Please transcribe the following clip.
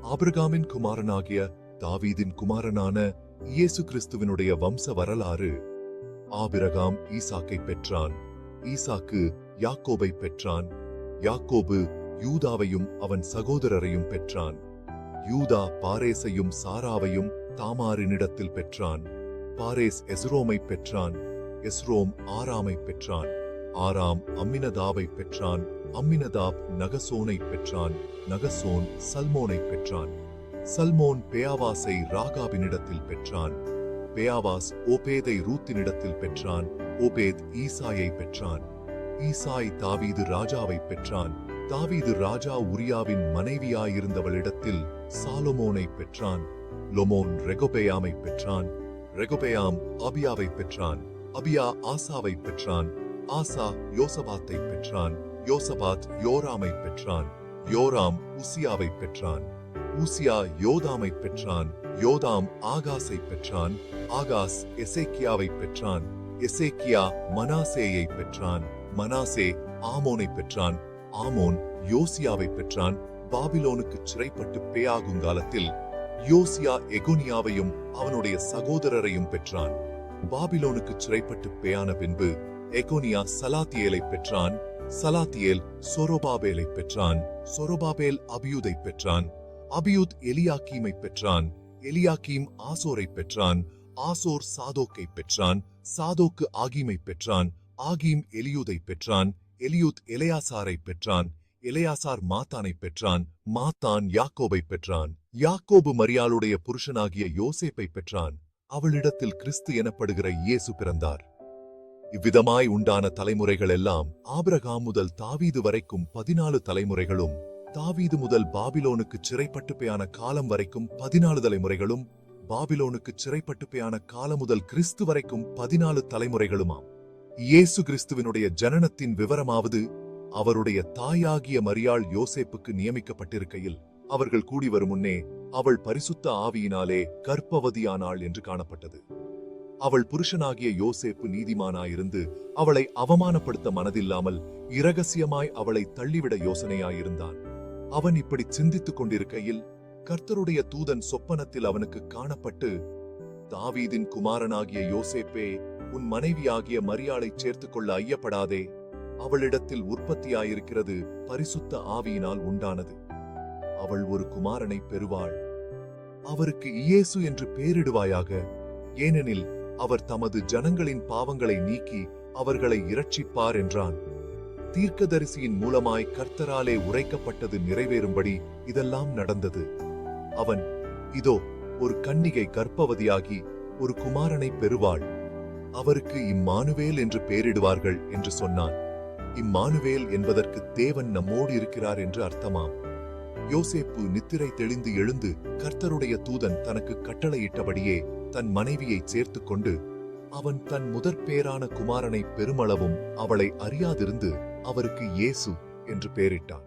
ஆபிரகாமின் குமாரனாகிய தாவீதின் குமாரனான இயேசு கிறிஸ்துவினுடைய வம்ச வரலாறு. ஆபிரகாம் ஈசாக்கை பெற்றான். ஈசாக்கு யாக்கோபை பெற்றான். யாக்கோபு யூதாவையும் அவன் சகோதரரையும் பெற்றான். யூதா பாரேசையும் சாராவையும் தாமாரினிடத்தில் பெற்றான். பாரேஸ் எஸ்ரோமை பெற்றான். எஸ்ரோம் ஆராமை பெற்றான். ஆராம் அம்மினதாபை பெற்றான். அம்மினதாப் நகசோனை பெற்றான். நகசோன் சல்மோனை பெற்றான். சல்மோன் பேயாவாசை ராகாபினிடத்தில் பெற்றான். பேயாவாஸ் ஓபேதை ரூத்தினிடத்தில் பெற்றான். ஓபேத் ஈசாயை பெற்றான். ஈசாய் தாவீது ராஜாவை பெற்றான். தாவீது ராஜா உரியாவின் மனைவியாயிருந்தவளிடத்தில் சாலமோனை பெற்றான். லொமோன் ரெகொபெயாமை பெற்றான். ரெகொபெயாம் அபியாவை பெற்றான். அபியா ஆசாவை பெற்றான். ஆசா யோசபாத்தை பெற்றான். யோசபாத் யோராமை பெற்றான். யோராம் உசியாவை பெற்றான். ஊசியா யோதாமை பெற்றான். யோதாம் ஆகாஸை பெற்றான். ஆகாஸ் எசேக்கியாவை பெற்றான். எசேக்கியா மனாசேயை பெற்றான். மனாசே ஆமோனை பெற்றான். ஆமோன் யோசியாவை பெற்றான். பாபிலோனுக்கு சிறைப்பட்டு பேயாகுங்காலத்தில் யோசியா எகோனியாவையும் அவனுடைய சகோதரரையும் பெற்றான். பாபிலோனுக்கு சிறைப்பட்டு பேயான பின்பு எகோனியா சலாத்தியேலை பெற்றான். சலாத்தியேல் சொரோபாபேலை பெற்றான். சொரோபாபேல் அபியூதை பெற்றான். அபியூத் எலியாக்கீமை பெற்றான். எலியாக்கீம் ஆசோரை பெற்றான். ஆசோர் சாதோக்கை பெற்றான். சாதோக்கு ஆகீமை பெற்றான். ஆகீம் எலியூதை பெற்றான். எலியூத் எலையாசாரை பெற்றான். எலையாசார் மாத்தானை பெற்றான். மாத்தான் யாக்கோபை பெற்றான். யாக்கோபு மரியாளுடைய புருஷனாகிய யோசேப்பை பெற்றான். அவளிடத்தில் கிறிஸ்து எனப்படுகிற இயேசு பிறந்தார். இவ்விதமாய் உண்டான தலைமுறைகள் எல்லாம் ஆபிரகாம் முதல் தாவீது வரைக்கும் 14 தலைமுறைகளும், தாவீது முதல் பாபிலோனுக்கு சிறைப்பட்டுப்பையான காலம் வரைக்கும் 14 தலைமுறைகளும், பாபிலோனுக்கு சிறைப்பட்டுப்பையான காலம் முதல் கிறிஸ்து வரைக்கும் 14 தலைமுறைகளுமாம். இயேசு கிறிஸ்துவினுடைய ஜனனத்தின் விவரமாவது, அவருடைய தாயாகிய மரியாள் யோசேப்புக்கு நியமிக்கப்பட்டிருக்கையில் அவர்கள் கூடி வரும் முன்னே அவள் பரிசுத்த ஆவியினாலே கர்ப்பவதியானாள் என்று காணப்பட்டது. அவள் புருஷனாகிய யோசேப்பு நீதிமானாயிருந்து அவளை அவமானப்படுத்த மனதில்லாமல் இரகசியமாய் அவளை தள்ளிவிட யோசனையாயிருந்தான். அவன் இப்படி சிந்தித்துக் கொண்டிருக்கையில் கர்த்தருடைய தூதன் சொப்பனத்தில் அவனுக்கு காணப்பட்டு, தாவீதின் குமாரனாகிய யோசேப்பே, உன் மனைவியாகிய மரியாளை சேர்த்துக் கொள்ள ஐயப்படாதே. அவளிடத்தில் உற்பத்தியாயிருக்கிறது பரிசுத்த ஆவியினால் உண்டானது. அவள் ஒரு குமாரனை பெறுவாள். அவருக்கு இயேசு என்று பேரிடுவாயாக. ஏனெனில் அவர் தமது ஜனங்களின் பாவங்களை நீக்கி அவர்களை இரட்சிப்பார் என்றான். தீர்க்கதரிசியின் மூலமாய் கர்த்தராலே உரைக்கப்பட்டது நிறைவேறும்படி இதெல்லாம் நடந்தது. அவன், இதோ, ஒரு கன்னிகை கர்ப்பவதியாகி ஒரு குமாரனை பெறுவாள். அவருக்கு இம்மானுவேல் என்று பெயரிடுவார்கள் என்று சொன்னான். இம்மானுவேல் என்பதற்கு தேவன் நம்மோடு இருக்கிறார் என்று அர்த்தமாம். யோசேப்பு நித்திரை தெளிந்து எழுந்து கர்த்தருடைய தூதன் தனக்கு கட்டளையிட்டபடியே தன் மனைவியை சேர்த்து கொண்டு, அவன் தன் முதற் பேரான குமாரனை பெருமளவும் அவளை அறியாதிருந்து அவருக்கு இயேசு என்று பெயரிட்டான்.